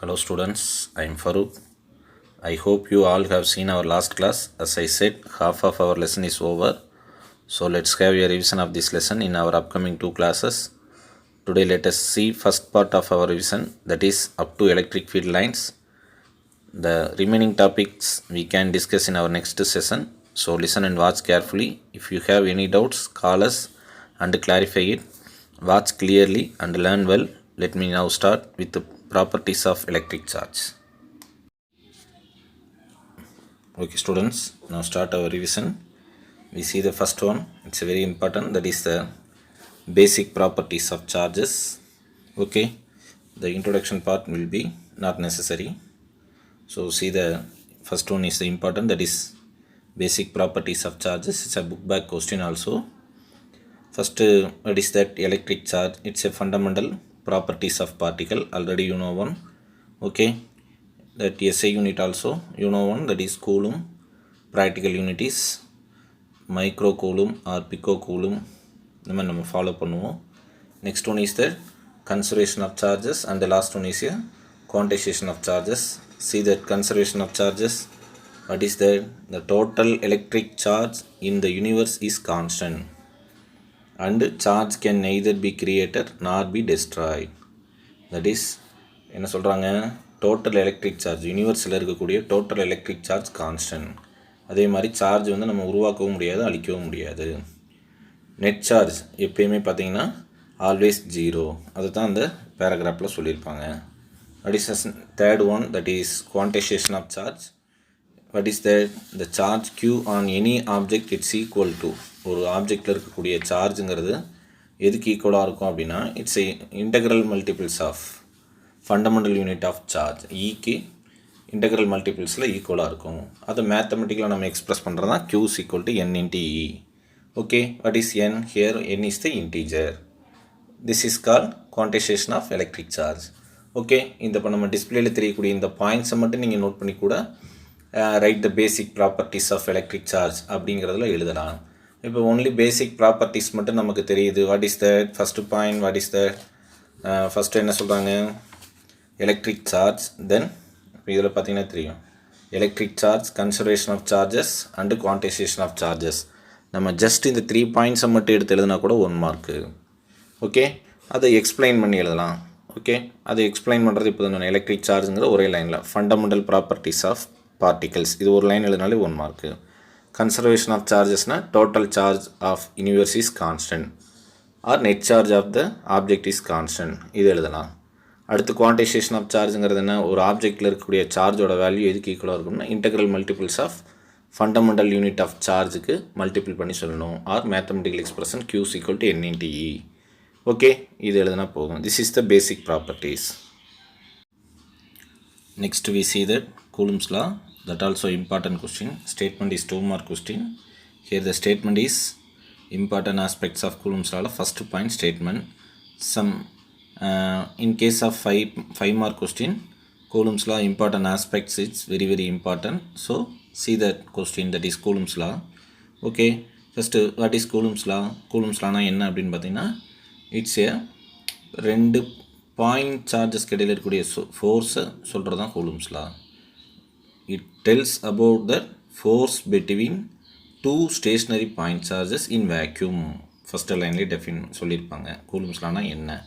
Hello students, I am Farooq. I hope you all have seen our last class. As I said, half of our lesson is over. So let's have a revision of this lesson in our upcoming two classes. Today let us see first part of our revision, that is up to electric field lines. The remaining topics we can discuss in our next session. So listen and watch carefully. If you have any doubts, call us and clarify it. Watch clearly and learn well. Let me now start with the properties of electric charge. Okay students, now start our revision. We see the first one, it's very important, that is the basic properties of charges. Okay, the introduction part will be not necessary. So see, the first one is the important, that is basic properties of charges. It's a book back question also. First, what is that electric charge? It's a fundamental properties of particle. Already you know one. Okay, that SI unit also you know one, that is coulomb. Practical unit is micro coulomb or pico coulomb. இந்த மாதிரி நம்ம follow பண்ணுவோம். Next one is the conservation of charges, and the last one is a quantization of charges. See that conservation of charges, what is that? The total electric charge in the universe is constant and charge can neither be created nor be destroyed. That is, என்ன சொல்கிறாங்க, total electric charge யூனிவர்ஸில் இருக்கக்கூடிய total electric charge constant. அதே மாதிரி charge வந்து நம்ம உருவாக்கவும் முடியாது, அழிக்கவும் முடியாது. நெட் சார்ஜ் எப்பயுமே பார்த்தீங்கன்னா ஆல்வேஸ் ஜீரோ. அதை தான் அந்த பேராகிராஃபில் சொல்லியிருப்பாங்க. What is the third one? That is quantization of charge. What is that? The charge Q on any object it's equal to, ஒரு ஆப்ஜெக்டில் இருக்கக்கூடிய சார்ஜுங்கிறது எதுக்கு ஈக்குவலாக இருக்கும் அப்படின்னா, it's integral multiples of fundamental unit of charge. ஈக்கு இன்டெக்ரல் மல்டிபிள்ஸில் ஈக்குவலாக இருக்கும். அதை மேத்தமெட்டிக்கலாக நம்ம எக்ஸ்பிரஸ் பண்ணுறது தான் Q is equal to N into E. Okay, what is N? Here N is the integer. This is called quantization of electric charge. Okay, இந்த இப்போ நம்ம டிஸ்பிளேயில் தெரியக்கூடிய இந்த பாயிண்ட்ஸை மட்டும் நீங்கள் நோட் பண்ணி கூட write the basic properties of electric charge அப்படிங்கிறதுல எழுதலாம். இப்போ ஒன்லி பேசிக் ப்ராப்பர்ட்டிஸ் மட்டும் நமக்கு தெரியுது. What is that? First point, what is that? First என்ன சொல்கிறாங்க? Electric charge. தென் இப்போ இதில் பார்த்தீங்கன்னா தெரியும், electric charge, conservation of charges and quantization of charges. நம்ம ஜஸ்ட் இந்த 3 பாயிண்ட்ஸை மட்டும் எடுத்து எழுதினா கூட 1 மார்க்கு. ஓகே, அதை எக்ஸ்பிளைன் பண்ணி எழுதலாம். ஓகே, அதை எக்ஸ்பிளைன் பண்ணுறது இப்போ தான் எலக்ட்ரிக் சார்ஜுங்கிற ஒரே லைனில் ஃபண்டமெண்டல் ப்ராப்பர்ட்டிஸ் ஆஃப் பார்ட்டிகல்ஸ், இது ஒரு லைன் எழுதினாலே 1 மார்க்கு. கன்சர்வேஷன் ஆஃப் சார்ஜஸ்னால் total charge of universe is constant or net charge of the object is constant, இது எழுதலாம். அடுத்து குவான்டைசேஷன் ஆஃப் சார்ஜுங்கிறது என்ன? ஒரு ஆப்ஜெக்டில் இருக்கக்கூடிய சார்ஜோட வேல்யூ எதுக்கு ஈக்குவலாக இருக்கும்னா integral multiples of fundamental unit of சார்ஜுக்கு மல்டிபிள் பண்ணி சொல்லணும். Or mathematical expression Q is equal to N into E. Okay, இது எழுதுனா போதும். This is the basic properties. Next we see that Coulomb's law, that also important question. Statement is 2 mark question. Here the statement is important aspects of Coulomb's law. First point statement. Some in case of 5 mark question, Coulomb's law important aspects, it's very important. So see that question, that is Coulomb's law. Okay, first what is Coulomb's law? Coulomb's law என்ன அப்படின்னு பார்த்தீங்கன்னா, it's A 2 point சார்ஜஸ்க்கு இடையில் இருக்கக்கூடிய ஃபோர்ஸை சொல்கிறது தான் Coulomb's law. It tells about the force between 2 stationary point charges in vacuum. First லைன்லேயே சொல்லியிருப்பாங்க கூலும்ஸ் லானா என்ன.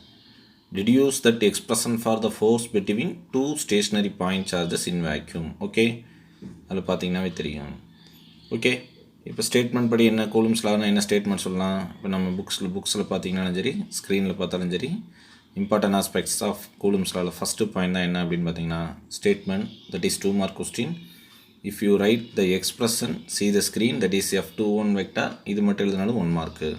Deduce that expression for the force between 2 stationary point charges in vacuum. Okay, அதில் பார்த்தீங்கன்னாவே தெரியும். ஓகே, இப்போ ஸ்டேட்மெண்ட் படி என்ன கூலும்ஸ் லானா என்ன ஸ்டேட்மெண்ட் சொல்லலாம். இப்போ நம்ம புக்ஸில் பார்த்தீங்கன்னாலும் சரி, ஸ்க்ரீனில் பார்த்தாலும் சரி, இம்பார்ட்டன்ட் ஆஸ்பெக்ட்ஸ் ஆஃப் கூலும்ஸ் லாவில் ஃபஸ்ட்டு பாயிண்ட் தான் என்ன அப்படின்னு பார்த்தீங்கன்னா statement, that is 2 mark question. If you write the expression see the screen, that is F21 vector, இது மட்டும் எழுதினாலும் 1 mark.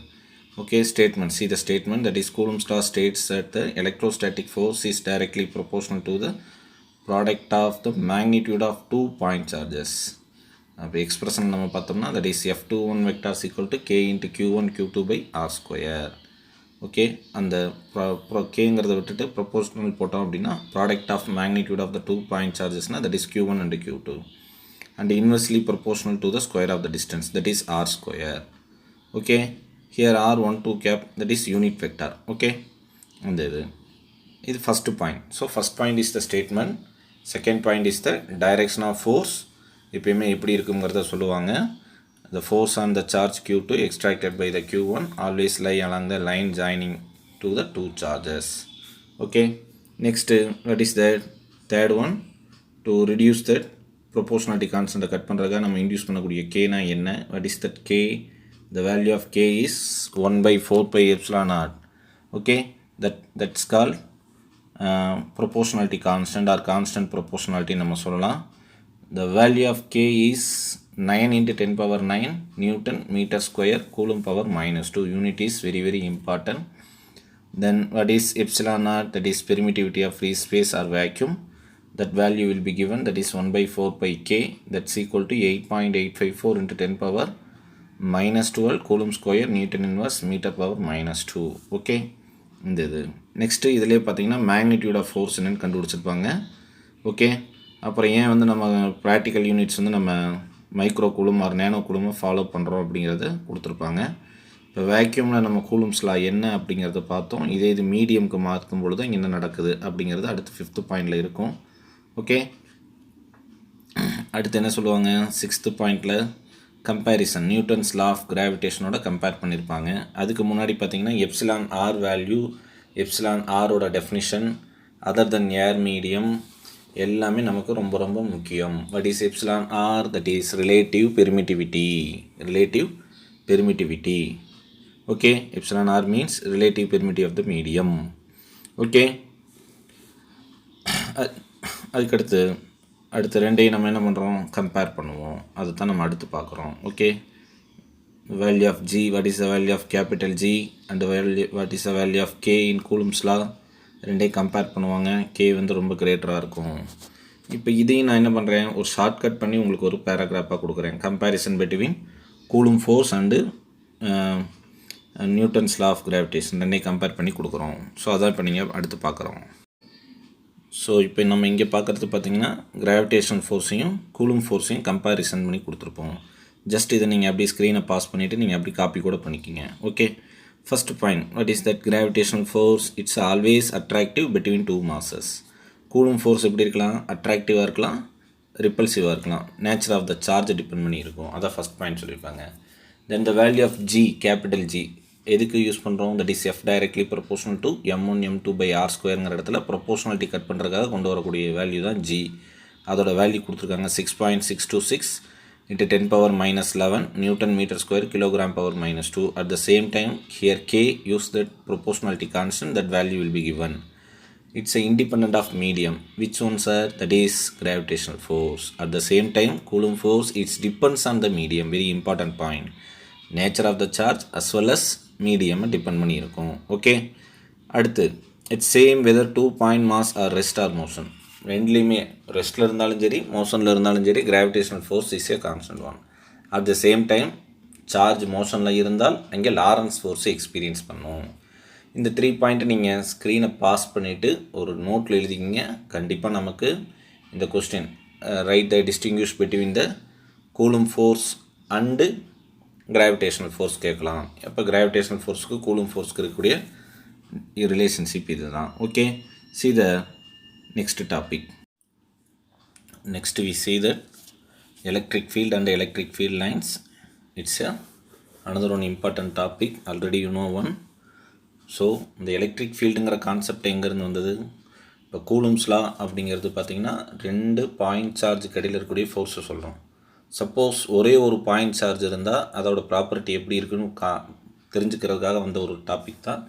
Okay, statement, see the statement, that is Coulomb's law states that the electrostatic force is directly proportional to the product of the magnitude of 2 point charges. அப்போ expression நம்ம பார்த்தோம்னா, that is F21 vector equal to K into Q1 Q2 by R². Okay, அந்த கேங்கிறத விட்டுட்டு proportional போட்டோம் அப்படின்னா product of magnitude of the 2 point சார்ஜஸ்னால் that is Q1 and Q2 and inversely proportional to the square of the distance, that is R². Okay, here R12 cap, that is unit vector. Okay, அந்த இது first point. So first point is the statement. Second point is the direction of force. எப்பயுமே எப்படி இருக்குங்கிறத சொல்லுவாங்க. The force on the charge Q2 extracted by the Q1 always lie along the line joining to the two charges. Okay. Next, what is the third one? To reduce that proportionality constant cut பண்ணுறதுக்காக நம்ம induce பண்ணக்கூடிய கேனா என்ன? What is that k? The value of k is 1/4 pi epsilon naught. Okay, that's called proportionality constant or constant proportionality நம்ம சொல்லலாம். The value of k is 9 into 10 power 9 Newton meter square Coulomb power -2. Unit is very very important. Then what is epsilon naught? That is permittivity of free space or vacuum. That value will be given, that is 1/4 pi k, that's equal to 8.854 into 10 power -12 Coulomb square Newton inverse meter power -2. Okay, இந்த இது next இதிலே பார்த்தீங்கன்னா magnitude of force என்னென்னு கண்டுபிடிச்சிருப்பாங்க. Okay, அப்புறம் ஏன் வந்து நம்ம practical units வந்து நம்ம மைக்ரோ கூலும் ஆர் நேனோ கூலுமை ஃபாலோ பண்ணுறோம் அப்படிங்கிறத கொடுத்துருப்பாங்க. இப்போ வேக்யூமில் நம்ம கூலும்ஸ்லா என்ன அப்படிங்கிறத பார்த்தோம். இதே இது மீடியமுக்கு மாற்றும் பொழுது இங்கே என்ன நடக்குது அப்படிங்கிறது அடுத்து 5th பாயிண்டில் இருக்கும். ஓகே, அடுத்து என்ன சொல்லுவாங்க 6th பாயிண்டில் கம்பேரிசன், நியூட்டன்ஸ் லா ஆஃப் கிராவிடேஷனோட கம்பேர் பண்ணியிருப்பாங்க. அதுக்கு முன்னாடி பார்த்தீங்கன்னா எப்சிலான் ஆர் வேல்யூ, எப்சிலான் ஆரோட definition, other than air medium எல்லாமே நமக்கு ரொம்ப ரொம்ப முக்கியம். What is epsilon R? That is relative permittivity. Relative permittivity. Okay, epsilon R means relative permittive of the medium. Okay, அடுத்து ரெண்டையும் நம்ம என்ன பண்ணுறோம், கம்பேர் பண்ணுவோம். அதை தான் நம்ம அடுத்து பார்க்குறோம். Okay, value of G, what is the value of capital G and what is the value of K in Coulomb's law, ரெண்டையும் கம்பேர் பண்ணுவாங்க. கே வந்து ரொம்ப கிரேட்டராக இருக்கும். இப்போ இதையும் நான் என்ன பண்ணுறேன், ஒரு ஷார்ட்கட் பண்ணி உங்களுக்கு ஒரு பேராகிராஃபாக கொடுக்குறேன். Comparison between Coulomb force and Newton's law of gravitation ரெண்டையும் கம்பேர் பண்ணி கொடுக்குறோம். ஸோ அதான் இப்போ நீங்கள் அடுத்து பார்க்குறோம். ஸோ இப்போ நம்ம இங்கே பார்க்குறது பார்த்திங்கன்னா கிராவிடேஷன் ஃபோர்ஸையும் கூலும் ஃபோர்ஸையும் கம்பேரிசன் பண்ணி கொடுத்துருப்போம். ஜஸ்ட் இதை நீங்கள் அப்படி ஸ்க்ரீனை பாஸ் பண்ணிவிட்டு நீங்கள் அப்படி காப்பி கூட பண்ணிக்கிங்க. Okay, first point, what is that gravitational force? It's always attractive between two masses. Coulomb force எப்படி இருக்கலாம், அட்ராக்டிவாக இருக்கலாம், ரிப்பல்சிவாக இருக்கலாம். நேச்சர் ஆஃப் த சார்ஜை டிபெண்ட் பண்ணி இருக்கும். அதான் ஃபஸ்ட் பாயிண்ட் சொல்லியிருப்பாங்க. Then the value of G, capital G எதுக்கு யூஸ் பண்ணுறோம்? That is F directly proportional to m1 m2/r² இடத்துல ப்ரொபோஷனாலிட்டி கட் பண்ணுறதுக்காக கொண்டு வரக்கூடிய வேல்யூ தான் ஜி. அதோட வேல்யூ கொடுத்துருக்காங்க 6.626 into 10 power -11 Newton meter square kilogram power -2. At the same time here k, use that proportionality constant, that value will be given. It's a independent of medium. Which one, sir? That is gravitational force. At the same time Coulomb force, it depends on the medium. Very important point. Nature of the charge as well as medium depend பண்ணி இருக்கும். Okay, அடுத்து it's same whether 2 point mass or rest or motion. ரெண்டுலேயுமே ரெஸ்ட்டில் இருந்தாலும் சரி மோஷனில் இருந்தாலும் சரி gravitational force is a constant one. At the same time charge மோஷனில் இருந்தால் அங்கே லாரன்ஸ் ஃபோர்ஸை எக்ஸ்பீரியன்ஸ் பண்ணும். இந்த 3 பாயிண்ட்டை நீங்கள் ஸ்க்ரீனை பாஸ் பண்ணிவிட்டு ஒரு நோட்டில் எழுதிக்கிங்க. கண்டிப்பாக நமக்கு இந்த question right the distinguish between the coulomb force and gravitational force கேட்கலாம். அப்போ கிராவிடேஷனல் ஃபோர்ஸுக்கு கூலும் ஃபோர்ஸ்க்கு இருக்கக்கூடிய ரிலேஷன்ஷிப் இது தான். Okay, see the next topic. Next we see that electric field and electric field lines. It's another one important topic. Already you know one. So இந்த electric ஃபீல்டுங்கிற concept எங்கேருந்து வந்தது? இப்போ Coulomb's லா அப்படிங்கிறது பார்த்திங்கன்னா 2 point charge கடையில் இருக்கக்கூடிய ஃபோர்ஸை சொல்கிறோம். சப்போஸ் ஒரே ஒரு பாயிண்ட் சார்ஜ் இருந்தால் அதோட ப்ராப்பர்ட்டி எப்படி இருக்குன்னு தெரிஞ்சுக்கிறதுக்காக வந்த ஒரு டாபிக் தான்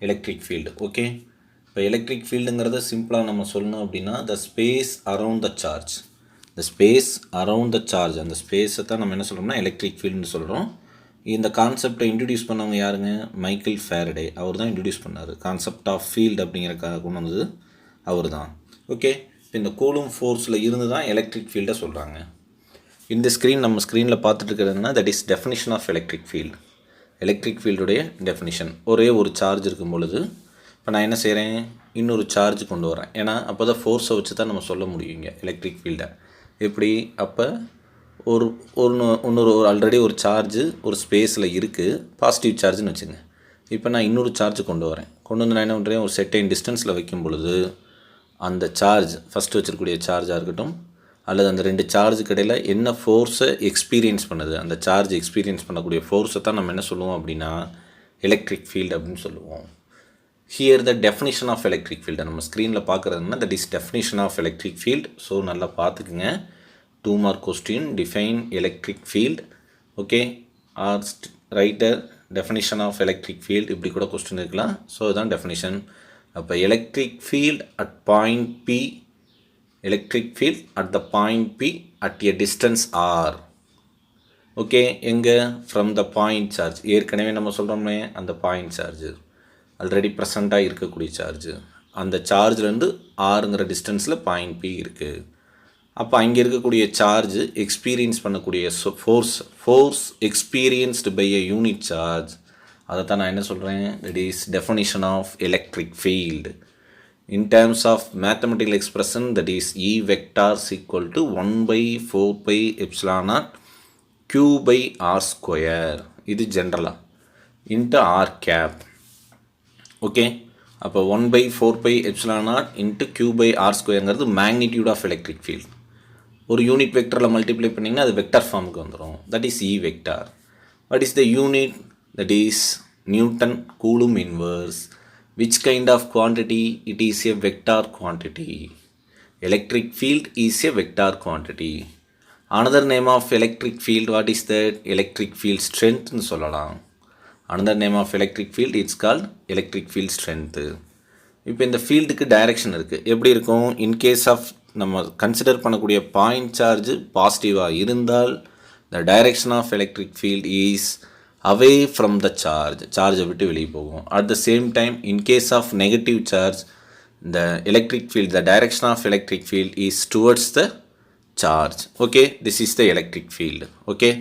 எலக்ட்ரிக் ஃபீல்டு. ஓகே, இப்போ எலக்ட்ரிக் ஃபீல்டுங்கிறத சிம்பிளாக நம்ம சொல்லணும் அப்படின்னா the space around the charge. The space around the charge, அந்த ஸ்பேஸை தான் நம்ம என்ன சொல்கிறோம்னா எலக்ட்ரிக் ஃபீல்டுன்னு சொல்கிறோம். இந்த கான்செப்டை இன்ட்ரடியூஸ் பண்ணவங்க யாருங்க? Michael Faraday. அவர் தான் இன்ட்ரடியூஸ் பண்ணார். கான்செப்ட் ஆஃப் ஃபீல்டு அப்படிங்கிறக்காக கொண்டு வந்தது அவர் தான். ஓகே, இப்போ இந்த கூலும் ஃபோர்ஸில் இருந்து தான் எலக்ட்ரிக் ஃபீல்டை சொல்கிறாங்க. இந்த ஸ்க்ரீன் நம்ம ஸ்க்ரீனில் பார்த்துட்டு இருக்கிறதுனா that is definition of electric field. Electric ஃபீல்டுடைய டெஃபினிஷன், ஒரே ஒரு சார்ஜ் இருக்கும் பொழுது இப்போ நான் என்ன செய்கிறேன், இன்னொரு சார்ஜ் கொண்டு வரேன். ஏன்னா அப்போ தான் ஃபோர்ஸை வச்சு தான் நம்ம சொல்ல முடியுங்க எலக்ட்ரிக் ஃபீல்டை. எப்படி? அப்போ இன்னொரு ஆல்ரெடி ஒரு சார்ஜு ஒரு ஸ்பேஸில் இருக்குது, பாசிட்டிவ் சார்ஜுன்னு வச்சுங்க. இப்போ நான் இன்னொரு சார்ஜ் கொண்டு வரேன். கொண்டு வந்து நான் என்ன பண்ணுறேன், ஒரு செட்டைன் டிஸ்டன்ஸில் வைக்கும் பொழுது அந்த சார்ஜ் ஃபஸ்ட்டு வச்சிருக்கக்கூடிய சார்ஜாக இருக்கட்டும் அல்லது அந்த ரெண்டு சார்ஜுக்கு இடையில் என்ன ஃபோர்ஸை எக்ஸ்பீரியன்ஸ் பண்ணுது, அந்த சார்ஜ் எக்ஸ்பீரியன்ஸ் பண்ணக்கூடிய ஃபோர்ஸை தான் நம்ம என்ன சொல்லுவோம் அப்படின்னா எலக்ட்ரிக் ஃபீல்டு அப்படின்னு சொல்லுவோம். Here the definition of electric field நம்ம ஸ்க்ரீனில் பார்க்குறதுனா that is definition of electric field. So நல்லா பார்த்துக்குங்க. 2 mark question, define electric field. Okay, or write a definition of electric field இப்படி கூட கொஸ்டின் இருக்கலாம். ஸோ இதுதான் டெஃபினிஷன். அப்போ electric field at point P, electric field at the point P at a distance R. Okay, எங்கே? From the point charge. ஏற்கனவே நம்ம சொல்கிறோமே அந்த பாயிண்ட் சார்ஜு ஆல்ரெடி ப்ரெசண்ட்டாக இருக்கக்கூடிய சார்ஜு, அந்த சார்ஜ்லேருந்து ஆறுங்கிற டிஸ்டன்ஸில் பாயிண்ட் பி இருக்குது. அப்போ அங்கே இருக்கக்கூடிய சார்ஜ் எக்ஸ்பீரியன்ஸ் பண்ணக்கூடிய force experienced by a unit charge, அதை தான் நான் என்ன சொல்கிறேன், that is definition of electric field. In terms of mathematical expression that is E vectors equal to 1/4πε0 Q/r². இது ஜென்ரலாக இன்ட்டு ஆர் கேப். ஓகே, அப்போ 1/4πε0 இன்ட்டு Q/r²ங்கிறது மேக்னிடியூட் ஆஃப் எலக்ட்ரிக் ஃபீல்டு. ஒரு யூனிட் வெக்டரில் மல்டிப்ளை பண்ணிங்கன்னா அது வெக்டர் ஃபார்முக்கு வந்துடும். That is E vector. What is the unit? That is Newton Coulomb inverse. Which kind of quantity? It is a vector quantity. Electric field is a vector quantity. Another name of electric field, what is that? Electric field strength னு சொல்லலாம். Another name of electric field, it's called electric field strength. இப்போ இந்த ஃபீல்டுக்கு direction இருக்குது. எப்படி இருக்கும்? In case of நம்ம consider பண்ணக்கூடிய பாயிண்ட் சார்ஜ் பாசிட்டிவாக இருந்தால் the direction of electric field is away from the charge, சார்ஜை விட்டு வெளியே போகும். At the same time, in case of negative charge, the electric field, the direction of electric field is towards the charge. Okay, this is the electric field. Okay,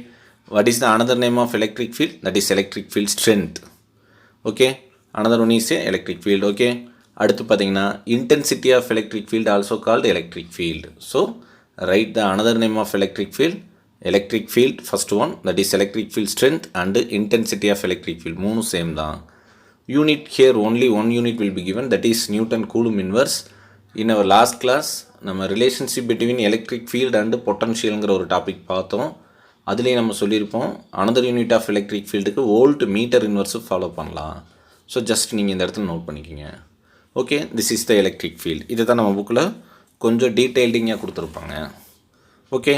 what is the another name of electric field? That is electric field strength. Okay, another one is a electric field. Okay, அடுத்து பார்த்தீங்கன்னா intensity of electric field also called electric field. So write the another name of electric field. Electric field, first one, that is electric field strength and intensity of electric field, மூணு same தான். Unit here only one unit will be given, that is Newton Coulomb inverse. In our last class நம்ம relationship between electric field and potentialங்கிற ஒரு topic பார்த்தோம். அதுலேயே நம்ம சொல்லியிருப்போம் another unit of electric fieldக்கு volt metre inverse follow பண்ணலாம். So just நீங்கள் இந்த இடத்துல நோட் பண்ணிக்கிங்க. Okay, this is the electric field. இதை தான் நம்ம புக்கில் கொஞ்சம் டீட்டெயில்டிங்காக கொடுத்துருப்பாங்க. ஓகே,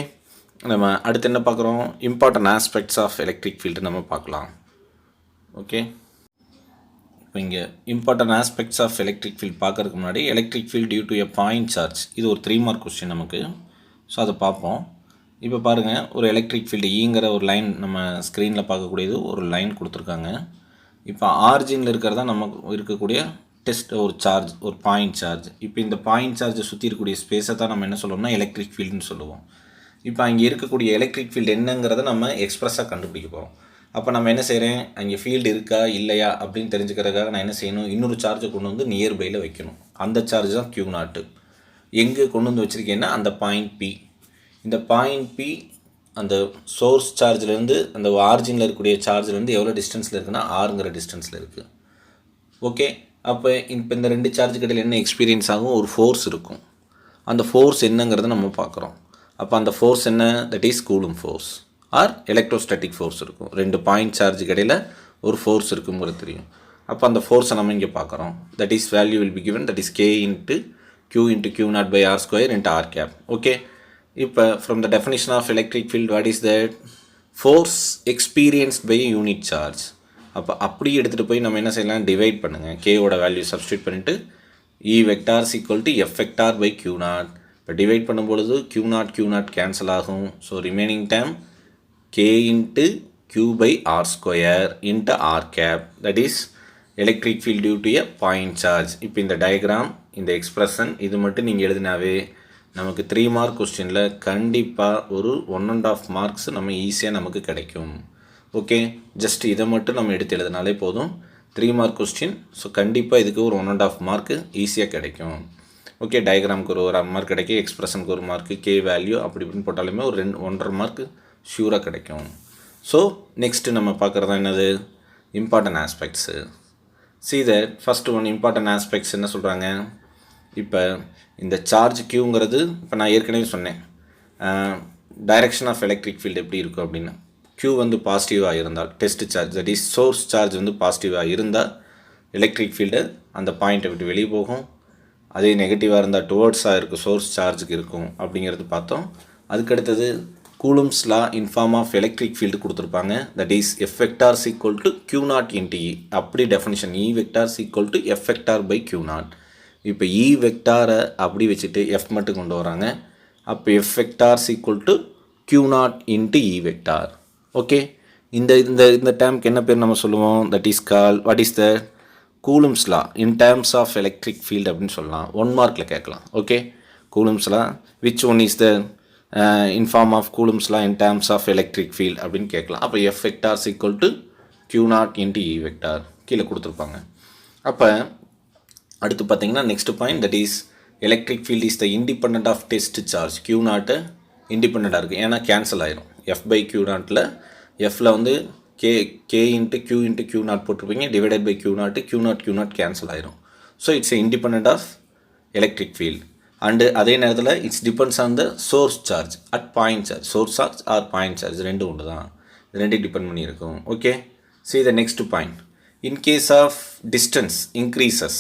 நம்ம அடுத்து என்ன பார்க்குறோம்? Important aspects of electric field நம்ம பார்க்கலாம். ஓகே, இப்போ இங்கே important aspects of electric field பார்க்கறதுக்கு முன்னாடி electric field due to a point charge, இது ஒரு 3 மார்க் கொஸ்டின் நமக்கு. ஸோ அதை பார்ப்போம். இப்போ பாருங்கள், ஒரு எலக்ட்ரிக் ஃபீல்டு ஈங்கிற ஒரு லைன் நம்ம ஸ்க்ரீனில் பார்க்கக்கூடியது ஒரு லைன் கொடுத்துருக்காங்க. இப்போ ஆரிஜினில் இருக்கிறதா நமக்கு இருக்கக்கூடிய டெஸ்ட் ஒரு சார்ஜ், ஒரு பாயிண்ட் சார்ஜ். இப்போ இந்த பாயிண்ட் சார்ஜை சுற்றி இருக்கக்கூடிய ஸ்பேஸை தான் நம்ம என்ன சொல்லுவோம்னா எலக்ட்ரிக் ஃபீல்டுன்னு சொல்லுவோம். இப்போ அங்கே இருக்கக்கூடிய எலக்ட்ரிக் ஃபீல்டு என்னங்கிறத நம்ம எக்ஸ்ப்ரெஸ்ஸாக கண்டுபிடிக்க போகிறோம். அப்போ நம்ம என்ன செய்கிறேன், அங்கே ஃபீல்டு இருக்கா இல்லையா அப்படின்னு தெரிஞ்சுக்கிறதுக்காக நான் என்ன செய்யணும், இன்னொரு சார்ஜை கொண்டு வந்து நியர்பையில் வைக்கணும். அந்த சார்ஜ் தான் Q0. எங்கே கொண்டு வந்து வச்சுருக்கேன்னா அந்த பாயிண்ட் P. இந்த பாயிண்ட் P அந்த சோர்ஸ் சார்ஜ்லேருந்து அந்த ஆரிஜினில் இருக்கக்கூடிய சார்ஜ்லேருந்து எவ்வளோ டிஸ்டன்ஸில் இருக்குன்னா ஆறுங்கிற டிஸ்டன்ஸில் இருக்குது. ஓகே, அப்போ இப்போ இந்த ரெண்டு சார்ஜ் கடையில் என்ன எக்ஸ்பீரியன்ஸ் ஆகும், ஒரு ஃபோர்ஸ் இருக்கும். அந்த ஃபோர்ஸ் என்னங்கிறத நம்ம பார்க்குறோம். அப்போ அந்த ஃபோர்ஸ் என்ன, that is coulomb fours are electrostatic force இருக்கும். ரெண்டு பாயிண்ட் சார்ஜ் இடையில் ஒரு ஃபோர்ஸ் இருக்குங்கிறது தெரியும். அப்போ அந்த ஃபோர்ஸை நம்ம இங்கே பார்க்குறோம். That is value will be given, that is K into Q into Q0/r² into R cap. Okay, இப்போ from the definition of electric field what is that, force experienced by unit charge. அப்போ அப்படி எடுத்துகிட்டு போய் நம்ம என்ன செய்யலாம், divide பண்ணுங்கள். கேவோட வேல்யூ சப்ஸ்டியூட் பண்ணிவிட்டு E vectors equal to F vector by Q0. இப்போ டிவைட் பண்ணும்பொழுது Q0 கேன்சல் ஆகும். So remaining time K into Q/r² into R cap, that is electric field due to a point charge. இப்போ இந்த diagram, இந்த expression இது மட்டும் நீங்கள் எழுதினாவே நமக்கு 3 மார்க் கொஸ்டினில் கண்டிப்பாக ஒரு 1.5 மார்க்ஸ் நம்ம ஈஸியாக நமக்கு கிடைக்கும். ஓகே, ஜஸ்ட் இதை மட்டும் நம்ம எடுத்து எழுதினாலே போதும், 3 மார்க் கொஸ்டின். ஸோ கண்டிப்பாக இதுக்கு ஒரு 1.5 மார்க்கு ஈஸியாக கிடைக்கும். ஓகே, டயக்ராமுக்கு ஒரு 1 மார்க் கிடைக்கும், எக்ஸ்பிரஷனுக்கு 1 மார்க்கு, கே வேல்யூ அப்படி இப்படின்னு போட்டாலுமே ஒரு 1.5 மார்க்கு ஷூராக கிடைக்கும். ஸோ நெக்ஸ்ட்டு நம்ம பார்க்குறது என்னது, important aspects. See that first one important aspects என்ன சொல்கிறாங்க, இப்போ இந்த சார்ஜ் கியூங்கிறது இப்போ நான் ஏற்கனவே சொன்னேன் டைரக்ஷன் ஆஃப் எலக்ட்ரிக் ஃபீல்டு எப்படி இருக்கும் அப்படின்னு. கியூ வந்து பாசிட்டிவாக இருந்தால் test charge that is source charge வந்து பாசிட்டிவாக இருந்தால் எலக்ட்ரிக் ஃபீல்டு அந்த பாயிண்ட்டை விட்டு வெளியே போகும். அதே நெகட்டிவாக இருந்தால் டுவர்ட்ஸாக இருக்கும் சோர்ஸ் சார்ஜுக்கு இருக்கும் அப்படிங்கிறது பார்த்தோம். அதுக்கடுத்தது Coulomb's law in form of electric field கொடுத்துருப்பாங்க. That is F vector equal to Q naught into E. அப்படி definition E vector equal to F vector by Q naught. இப்போ இ வெக்டாரை அப்படி வச்சுட்டு எஃப் மட்டும் கொண்டு வராங்க. அப்போ F vector equal to Q naught into E vector. Okay, இந்த இந்த இந்த டேர்முக்கு என்ன பேர் நம்ம சொல்லுவோம்? That is call what is the Coulomb's law in terms of electric field அப்படின்னு சொல்லலாம். 1 மார்க்கில் கேட்கலாம். Okay, Coulomb's law which one is the in form of Coulomb's law in terms of electric field அப்படின்னு கேட்கலாம். அப்போ F vector equal to Q naught into E vector கீழே கொடுத்துருப்பாங்க. அப்போ அடுத்து பார்த்தீங்கன்னா next point that is electric field is the independent of test charge. Q naught இண்டிபெண்ட்டாக இருக்குது, ஏன்னா கேன்சல் ஆயிரும். எஃப் பை கியூ நாட்டில் எஃப்பில் வந்து கே இன்ட்டு கியூ நாட் போட்டிருப்பீங்க, divided by Q naught cancel ஆயிரும். So it's independent of electric field. And அதே நேரத்தில் it's depends on the source charge at point charge. Source charge or point charge ரெண்டும் ஒன்று தான், ரெண்டும் டிபெண்ட் பண்ணியிருக்கும். ஓகே, see the next point. In case of distance increases,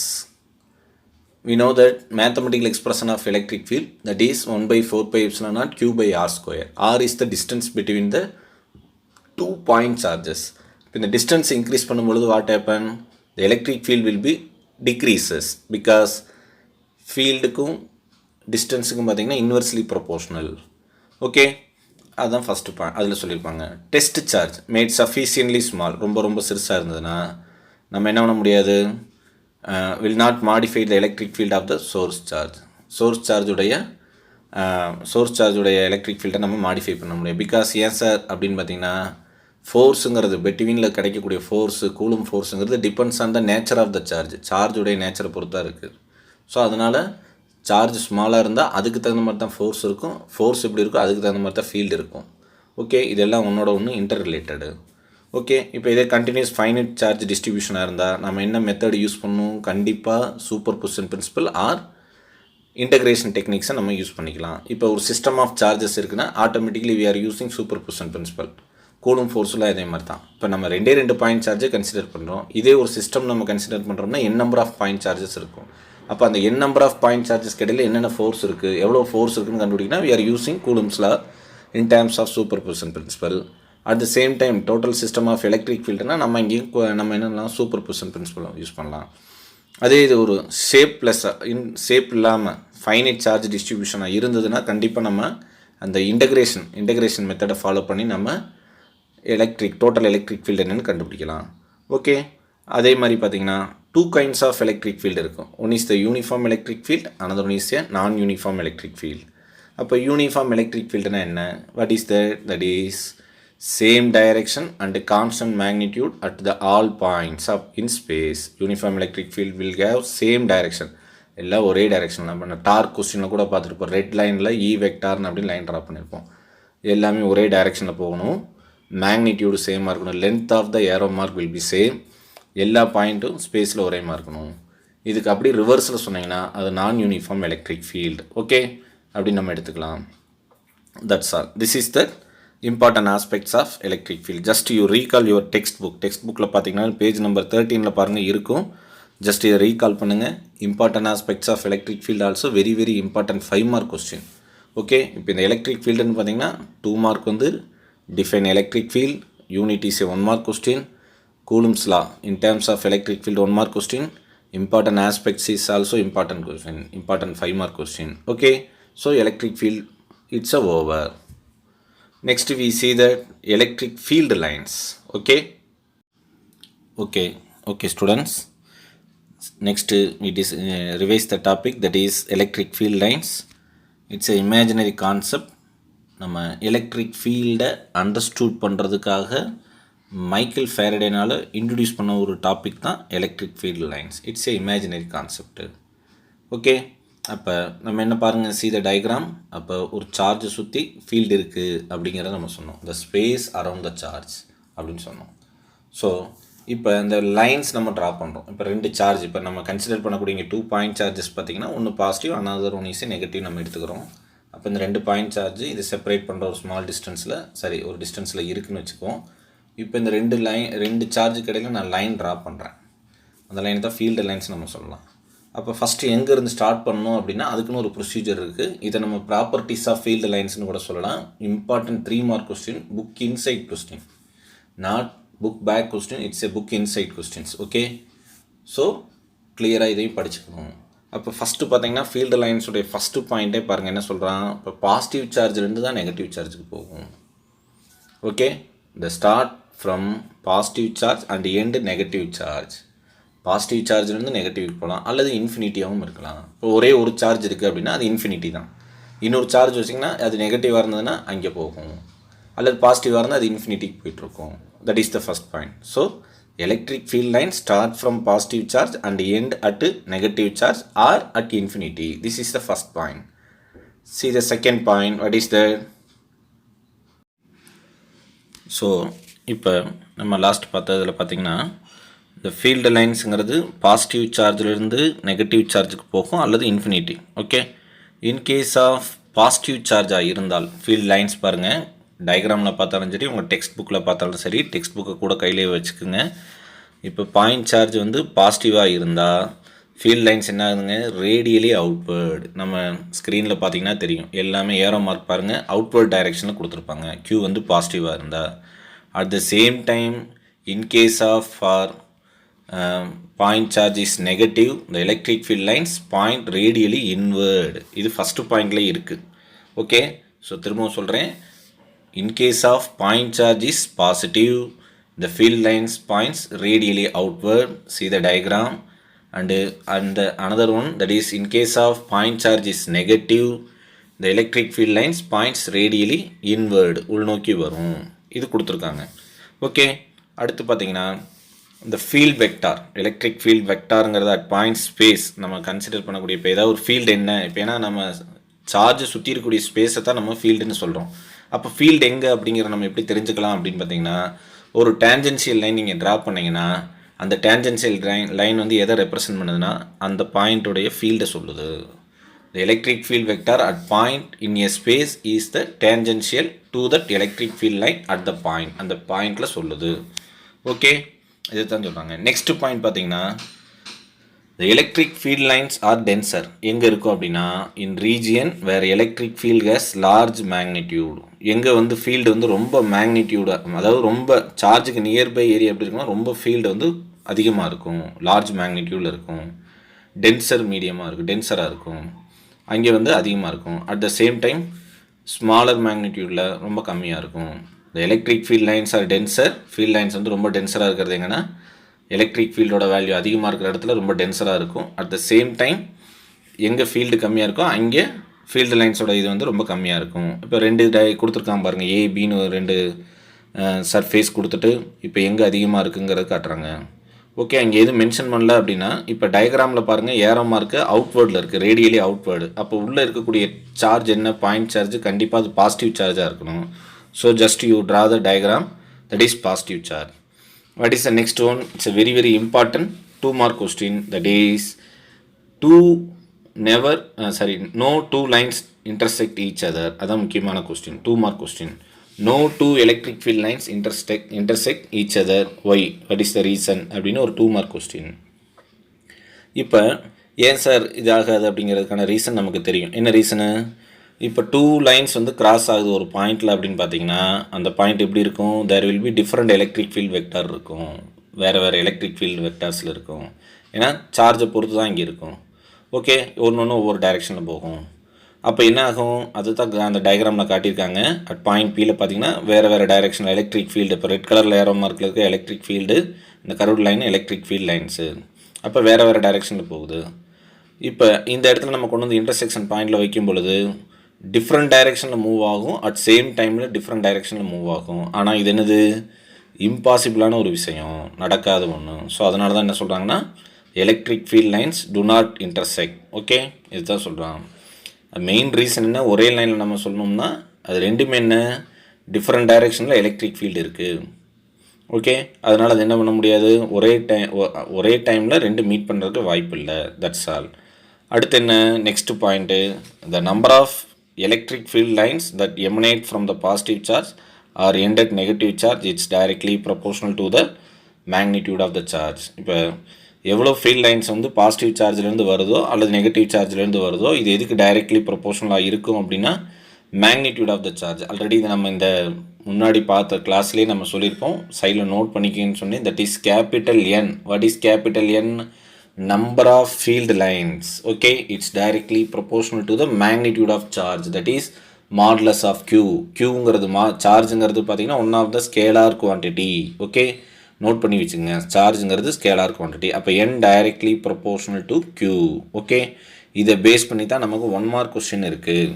we know that mathematical expression of electric field, that is 1 by 4 pi epsilon naught q by r square. R is the distance between the 2 point charges. When the distance increase பண்ணும்போது what happen? The electric field will be decreases because ஃபீல்டுக்கும் டிஸ்டன்ஸுக்கும் பார்த்தீங்கன்னா inversely proportional. Okay, அதுதான் first point. அதில் சொல்லியிருப்பாங்க test charge made sufficiently small, ரொம்ப சிறுசாக இருந்ததுன்னா நம்ம என்ன பண்ண முடியாது? Will not modify the electric field of the source charge. Source சார்ஜுடைய எலக்ட்ரிக் ஃபீல்டை நம்ம மாடிஃபை பண்ண முடியும். பிகாஸ் ஏன் சார் அப்படின்னு பார்த்தீங்கன்னா ஃபோர்ஸுங்கிறது பெட்வீனில் கிடைக்கக்கூடிய ஃபோர்ஸு கூலும் ஃபோர்ஸுங்கிறது depends on the nature of the சார்ஜுடைய நேச்சரை பொறுத்தான் இருக்குது. ஸோ அதனால் சார்ஜ் ஸ்மாலாக இருந்தால் அதுக்கு தகுந்த மாதிரி தான் ஃபோர்ஸ் இருக்கும், ஃபோர்ஸ் எப்படி இருக்கும் அதுக்கு தகுந்த மாதிரி தான் ஃபீல்டு இருக்கும். ஓகே, இதெல்லாம் ஒன்றோட ஒன்று இன்டர் ரிலேட்டடு. ஓகே, இப்போ இதே கண்டினியூஸ் ஃபைனைட் சார்ஜ் டிஸ்ட்ரிபியூஷனாக இருந்தால் நம்ம என்ன மெத்தட் யூஸ் பண்ணணும்? கண்டிப்பாக superposition principle or integration டெக்னிக்ஸை நம்ம யூஸ் பண்ணிக்கலாம். இப்போ ஒரு சிஸ்டம் ஆஃப் சார்ஜஸ் இருக்குன்னா automatically we are using superposition principle. Coulomb ஃபோர்ஸில் அதே மாதிரி தான். இப்போ நம்ம 2 பாயிண்ட் சார்ஜை கன்சிடர் பண்ணுறோம். இதே ஒரு சிஸ்டம் நம்ம கன்சிடர் பண்ணுறோம்னா n number of point charges இருக்கும். அப்போ அந்த n number of point charges இடையில என்னென்ன ஃபோர்ஸ் இருக்குது, எவ்வளோ ஃபோர்ஸ் இருக்குன்னு கண்டுபிடிக்கணும். We are using Coulomb's law in terms of superposition principle. At the same time total system of electric ஃபீல்டுனா நம்ம இங்கேயும் நம்ம என்னெல்லாம் சூப்பர் பொசிஷன் பிரின்சிபல் யூஸ் பண்ணலாம். அதே இது ஒரு ஷேப் இல்லாமல் ஃபைனைட் சார்ஜ் டிஸ்ட்ரிபியூஷனாக இருந்ததுன்னா கண்டிப்பாக நம்ம அந்த இன்டகிரேஷன் மெத்தடை ஃபாலோ பண்ணி நம்ம டோட்டல் எலக்ட்ரிக் ஃபீல்டு என்னென்னு கண்டுபிடிக்கலாம். ஓகே, அதே மாதிரி பார்த்தீங்கன்னா 2 kinds ஆஃப் எலக்ட்ரிக் ஃபீல்டு இருக்கும். One is the uniform electric field, another one is a non uniform electric field. அப்போ யூனிஃபார்ம் எலக்ட்ரிக் ஃபீல்டுனா என்ன? What is that is same direction and constant magnitude at the all points of in space. Uniform electric field will have same direction, எல்லாம் ஒரே direction. நம்ம dark கொஸ்டினில் கூட பார்த்துருப்போம். Red லைனில் இ வெக்டார்னு அப்படின்னு லைன் ட்ரா பண்ணியிருப்போம். எல்லாமே ஒரே டைரக்ஷனில் போகணும், மேக்னிடியூடு சேமாக இருக்கணும், length of the arrow mark will be same, எல்லா பாயிண்ட்டும் ஸ்பேஸில் ஒரே மாதிரி இருக்கணும். இதுக்கு அப்படி ரிவர்ஸில் சொன்னீங்கன்னா அது நான் யூனிஃபார்ம் எலக்ட்ரிக் ஃபீல்டு. ஓகே, அப்படின்னு நம்ம எடுத்துக்கலாம். That's all. This is the important aspects of electric field. Just you recall your text புக்கில் பார்த்தீங்கன்னா பேஜ் நம்பர் 13 பாருங்கள் இருக்கும். ஜஸ்ட் இதை ரீகால் பண்ணுங்கள். Important aspects of electric field also very very important 5 mark question. Okay, இப்போ இந்த electric ஃபீல்டுன்னு பார்த்தீங்கன்னா 2 மார்க் வந்து define electric field, unit is 1 mark question, Coulomb's law in terms of electric field 1 mark question, important aspects is also important question, important 5 mark question. Okay, so electric field it's over. Next we see the electric field lines. Okay students, next we revise the topic, that is electric field lines. It's a imaginary concept. நம்ம electric ஃபீல்டை understood பண்ணுறதுக்காக Michael ஃபேரடேனால் introduce பண்ண ஒரு topic தான் electric field lines. It's A imaginary concept. Okay, அப்போ நம்ம என்ன பாருங்கள், see the diagram. அப்போ ஒரு சார்ஜை சுற்றி ஃபீல்டு இருக்குது அப்படிங்கிறத நம்ம சொன்னோம். the space around the charge அப்படின்னு சொன்னோம். ஸோ இப்போ இந்த லைன்ஸ் நம்ம ட்ரா பண்ணுறோம். இப்போ 2 சார்ஜ் இப்போ நம்ம கன்சிடர் பண்ணக்கூடிய இங்கே 2 பாயிண்ட் சார்ஜஸ் பார்த்திங்கன்னா ஒன்று positive another one is negative நம்ம எடுத்துக்கிறோம். அப்போ இந்த 2 பாயிண்ட் சார்ஜ் இது செப்பரேட் பண்ணுற ஒரு ஸ்மால் டிஸ்டன்ஸில் ஒரு டிஸ்டன்ஸில் இருக்குதுன்னு வச்சுக்குவோம். இப்போ இந்த 2 சார்ஜுக்கு இடையில நான் லைன் ட்ரா பண்ணுறேன். அந்த லைன் தான் ஃபீல்டு லைன்ஸ் நம்ம சொல்லலாம். அப்போ ஃபஸ்ட்டு எங்கேருந்து ஸ்டார்ட் பண்ணணும் அப்படின்னா அதுக்குன்னு ஒரு ப்ரொசீஜர் இருக்குது. இதை நம்ம ப்ராப்பர்ட்டிஸ் ஆஃப் ஃபீல்டு லைன்ஸ்னு கூட சொல்லலாம். Important 3 mark question, book inside question, not book back question, it's a book inside questions. Okay, so கிளியராக இதையும் படிச்சுக்கணும். அப்போ ஃபஸ்ட்டு பார்த்தீங்கன்னா ஃபீல்டு லைன்ஸுடைய ஃபஸ்ட்டு பாயிண்ட்டே பாருங்கள் என்ன சொல்கிறான். இப்போ பாசிட்டிவ் சார்ஜ்லேருந்து தான் நெகட்டிவ் சார்ஜுக்கு போகும். Okay, the start from positive charge and end negative charge. Positive சார்ஜ்லேருந்து நெகட்டிவ்க்கு போகலாம் அல்லது இன்ஃபினிட்டியாகவும் இருக்கலாம். இப்போ ஒரே ஒரு சார்ஜ் இருக்குது அப்படின்னா அது இன்ஃபினிட்டி தான். இன்னொரு சார்ஜ் வச்சிங்கன்னா அது நெகட்டிவாக இருந்ததுன்னா அங்கே போகும், அல்லது பாசிட்டிவாக இருந்தால் அது இன்ஃபினிட்டிக்கு போயிட்டுருக்கும். That is the first point. So electric field line start from positive charge and end at negative charge or at infinity. This is the first point. See the second point. What is that? So இப்போ நம்ம last பார்த்ததில் பார்த்திங்கன்னா இந்த field லைன்ஸுங்கிறது positive சார்ஜிலிருந்து negative சார்ஜுக்கு போகும் அல்லது infinity. Okay, in case of positive சார்ஜாக இருந்தால் ஃபீல்டு லைன்ஸ் பாருங்கள், டயக்ராமில் பார்த்தாலும் சரி உங்கள் டெக்ஸ்ட் புக்கில் பார்த்தாலும் சரி, டெக்ஸ்ட் புக்கை கூட கையிலே வச்சுக்கோங்க. இப்போ பாயிண்ட் சார்ஜ் வந்து பாசிட்டிவாக இருந்தால் ஃபீல்ட் லைன்ஸ் என்ன ஆகுதுங்க, ரேடியலி அவுட்வேர்டு. நம்ம ஸ்க்ரீனில் பார்த்தீங்கன்னா தெரியும், எல்லாமே ஏரோ மார்க் பாருங்கள் அவுட்வேர்ட் டைரெக்ஷனில் கொடுத்துருப்பாங்க. Q வந்து பாசிட்டிவாக இருந்தால். At the same time in case of for point charge is negative, the electric field lines point radially inward. இது ஃபஸ்ட்டு பாயிண்ட்லேயே இருக்குது. ஓகே, ஸோ திரும்பவும் சொல்கிறேன். In case of point charge is positive, the field lines points radially outward. See the diagram. And the another one, that is in case of point charge is negative, the electric field lines points radially inward. உள்நோக்கி வரும். இது கொடுத்துருக்காங்க. Okay, அடுத்து பார்த்தீங்கன்னா இந்த field vector, electric field வெக்டாருங்கிறத at point space நம்ம consider பண்ணக்கூடிய. இப்போ ஏதாவது ஒரு ஃபீல்டு என்ன, இப்போ ஏன்னா நம்ம சார்ஜ் சுற்றி இருக்கக்கூடிய ஸ்பேஸை தான் நம்ம ஃபீல்டுன்னு சொல்கிறோம். அப்போ ஃபீல்டு எங்கே அப்படிங்கிற நம்ம எப்படி தெரிஞ்சுக்கலாம் அப்படின்னு பார்த்தீங்கன்னா, ஒரு டேஞ்சென்ஷியல் லைன் நீங்கள் ட்ரா பண்ணிங்கன்னா அந்த டேஞ்சென்ஷியல் லைன் வந்து எதை ரெப்ரசன்ட் பண்ணுதுன்னா அந்த பாயிண்ட்டுடைய ஃபீல்டை சொல்லுது. த electric field vector at point in a space is the tangential to that electric field line at the point. அந்த பாயிண்டில் சொல்லுது. ஓகே, இது தான் சொல்கிறாங்க. நெக்ஸ்ட் பாயிண்ட் பார்த்தீங்கன்னா the electric field lines are denser. எங்கே இருக்கும் அப்படின்னா in region where electric field has large magnitude. எங்கே வந்து ஃபீல்டு வந்து ரொம்ப மேக்னிடியூடாக, அதாவது ரொம்ப சார்ஜுக்கு நியர்பை ஏரியா எப்படி இருக்குன்னா ரொம்ப ஃபீல்டு வந்து அதிகமாக இருக்கும், லார்ஜ் மேக்னிடியூடில் இருக்கும். டென்சர் மீடியமாக இருக்கும், டென்சராக இருக்கும், அங்கே வந்து அதிகமாக இருக்கும். At the same time smaller மேக்னிடியூடில் ரொம்ப கம்மியாக இருக்கும். The electric field lines are denser. Field lines வந்து ரொம்ப டென்சராக இருக்கிறது எங்கன்னா எலக்ட்ரிக் ஃபீல்டோட வேல்யூ அதிகமாக இருக்கிற இடத்துல ரொம்ப டென்சராக இருக்கும். அட் த சேம் டைம் எங்கே ஃபீல்டு கம்மியாக இருக்கோ அங்கே ஃபீல்டு லைன்ஸோட இது வந்து ரொம்ப கம்மியாக இருக்கும். இப்போ 2 கொடுத்துருக்காங்க பாருங்கள், ஏபின்னு 2 சர்ஃபேஸ் கொடுத்துட்டு இப்போ எங்கே அதிகமாக இருக்குங்கிறது காட்டுறாங்க. ஓகே, அங்கே எதுவும் மென்ஷன் பண்ணல அப்படின்னா இப்போ டயக்ராமில் பாருங்கள் ஏரோ மார்க்கு அவுட்வேர்டில் இருக்குது, ரேடியலி அவுட்வேர்டு. அப்போ உள்ளே இருக்கக்கூடிய சார்ஜ் என்ன, பாயிண்ட் சார்ஜ் கண்டிப்பாக அது பாசிட்டிவ் சார்ஜாக இருக்கணும். So just you draw the diagram, that is positive charge. What is the next one? It's a very important 2 mark question. That is no two lines intersect each other. அதான் முக்கியமான question, 2 mark question. No two electric field lines intersect each other. Why? What is the reason? அப்படின்னு ஒரு 2 mark question. இப்போ ஏன் sir இதாகாது அப்படிங்கிறதுக்கான reason நமக்கு தெரியும். என்ன ரீசனு? இப்போ 2 லைன்ஸ் வந்து கிராஸ் ஆகுது ஒரு பாயிண்டில் அப்படின்னு பார்த்தீங்கன்னா அந்த பாயிண்ட் எப்படி இருக்கும், there will be different electric field vector இருக்கும், வேறு எலக்ட்ரிக் ஃபீல்டு வெக்டார்ஸில் இருக்கும். ஏன்னா சார்ஜை பொறுத்து தான் இங்கே இருக்கும். ஓகே, ஒன்று ஒவ்வொரு டைரெக்ஷனில் போகும். அப்போ என்ன ஆகும், அதுதான் அந்த டயக்ராமில் காட்டியிருக்காங்க. அட் பாயிண்ட் பியில் பார்த்தீங்கன்னா வேறு டைரெக்ஷனில் எலக்ட்ரிக் ஃபீல்டு, இப்போ ரெட் கலரில் ஏரோ மார்க்கில் இருக்க எலக்ட்ரிக் ஃபீல்டு, இந்த curved line electric field lines. அப்போ வேறு டைரெக்ஷனில் போகுது. இப்போ இந்த இடத்துல நம்ம கொண்டு வந்து இன்டர்செக்ஷன் பாயிண்டில் வைக்கும் பொழுது டிஃப்ரெண்ட் டைரெக்ஷனில் மூவ் ஆகும், அட் சேம் டைமில் டிஃப்ரெண்ட் டைரெக்ஷனில் மூவ் ஆகும். ஆனால் இது என்னது, இம்பாசிபிளான ஒரு விஷயம், நடக்காத ஒன்று. ஸோ அதனால தான் என்ன சொல்கிறாங்கன்னா electric field lines to not intersect. Okay, இதுதான் சொல்கிறாங்க. மெயின் ரீசன் என்ன, ஒரே லைனில் நம்ம சொல்லணும்னா அது ரெண்டுமே என்ன, டிஃப்ரெண்ட் டைரெக்ஷனில் எலக்ட்ரிக் ஃபீல்டு இருக்குது. ஓகே, அதனால் அது என்ன பண்ண முடியாது, ஒரே டைமில் ரெண்டு மீட் பண்ணுறதுக்கு வாய்ப்பு இல்லை. That's all. அடுத்து என்ன, next point, the number of electric field lines that emanate from the positive charge or end at negative charge it's directly proportional to the magnitude of the charge. இப்போ எவ்வளோ field lines வந்து positive சார்ஜ்லேருந்து வருதோ அல்லது negative சார்ஜ்லேருந்து வருதோ இது எதுக்கு directly ப்ரொபோர்ஷனலாக இருக்கும் அப்படின்னா magnitude of the charge. Already இதை நம்ம இந்த முன்னாடி பார்த்த கிளாஸ்லேயே நம்ம சொல்லியிருப்போம், சைடில் நோட் பண்ணிக்கின்னு சொன்னேன். That is capital N. What is capital N? Number of field lines. Okay, it's directly proportional to the magnitude of charge. That is modulus of q. கியூங்கிறது சார்ஜுங்கிறது பார்த்தீங்கன்னா one of the scalar quantity. Okay, note பண்ணி வச்சுங்க, சார்ஜுங்கிறது scalar quantity. அப்போ N directly proportional to q. Okay, இதை base பண்ணி தான் நமக்கு 1 மார்க் கொஸ்டின் இருக்குது.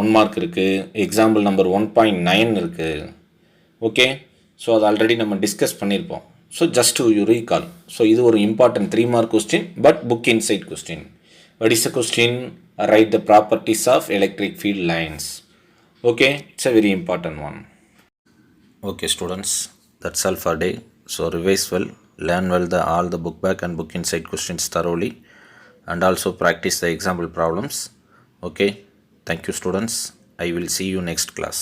1 மார்க் இருக்குது, எக்ஸாம்பிள் நம்பர் 1.9 இருக்குது. ஓகே, ஸோ அது ஆல்ரெடி நம்ம டிஸ்கஸ் பண்ணியிருப்போம். So just to you recall. So இது ஒரு important 3 mark question, but book inside question. What is the question? Write the properties of electric field lines. Okay, it's a very important one. Okay students, that's all for day. So revise well, learn well all the book back and book inside questions thoroughly, and also practice the example problems. Okay, thank you students. I will see you next class.